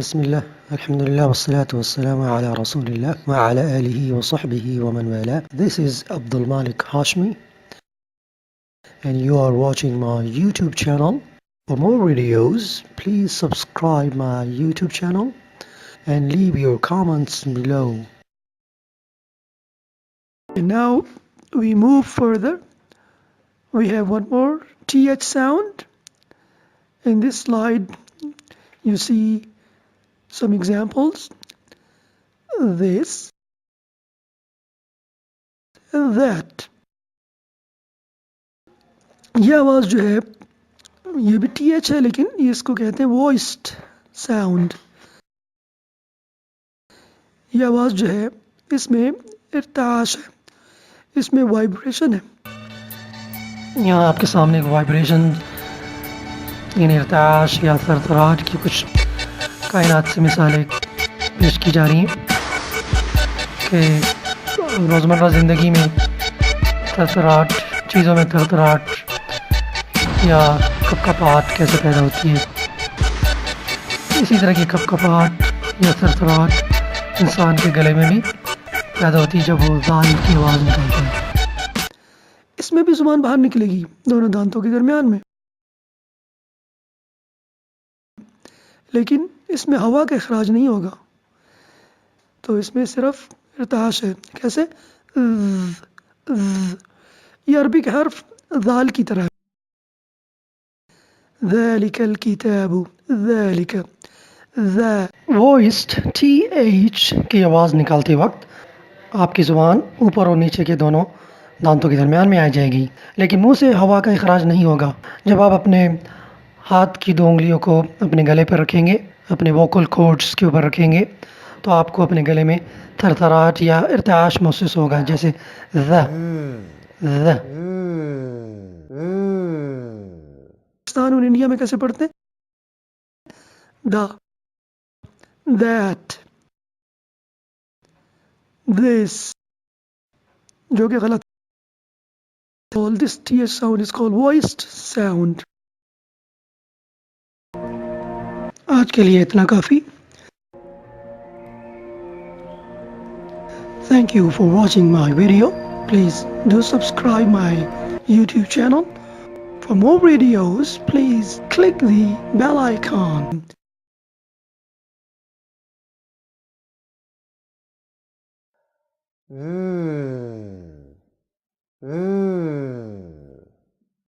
Bismillah, alhamdulillah, wassalatu wassalamu ala rasulillah wa ala alihi wa sahbihi wa man wala. This is Abdul Malik Hashmi and you are watching my YouTube channel. For more videos, please subscribe my YouTube channel and leave your comments below. And now we move further. We have one more TH sound. In this slide, you see some examples. This and that. ये आवाज़ जो है ये भी TH है लेकिन ये इसको कहते हैं वॉइस्ड साउंड। ये आवाज़ जो है इसमें इर्ताश है, इसमें वाइब्रेशन है। यहाँ आपके सामने एक वाइब्रेशन यानी इर्ताश या थरथराहट की कुछ कायनात से मिसालें पेश की जा रही हैं कि रोज़मर्रा ज़िंदगी में थरथराहट, चीज़ों में थरथराहट या कपकपाहट कैसे पैदा होती है। इसी तरह की कपकपाहट या थरथराहट इंसान के गले में भी पैदा होती है जब वो दाल की आवाज़ निकालता है। इसमें भी ज़ुबान बाहर निकलेगी दोनों दांतों के दरमियान में, लेकिन इसमें हवा का इखराज नहीं होगा, तो इसमें सिर्फ इर्ताश है। कैसे? ये अरबी का हर्फ दाल की तरह है। ذَلِكَ الْكِتَابُ ذَلِكَ वॉइस्ड TH की आवाज़ निकालते वक्त आपकी ज़ुबान ऊपर और नीचे के दोनों दांतों के दरमियान में आ जाएगी, लेकिन मुंह से हवा का इखराज नहीं होगा। जब आप अपने हाथ की दो उंगलियों को अपने गले पर रखेंगे, अपने वोकल कॉर्ड्स के ऊपर रखेंगे, तो आपको अपने गले में थरथराहट या इर्ताश महसूस होगा, जैसे द। पाकिस्तान और इंडिया में कैसे पढ़ते हैं? द, दैट, दिस, जो कि गलत। All this TH sound is called voiced sound. आज के लिए इतना काफ़ी। Thank you for watching my video. Please do subscribe my YouTube channel. For more videos, please click the bell icon.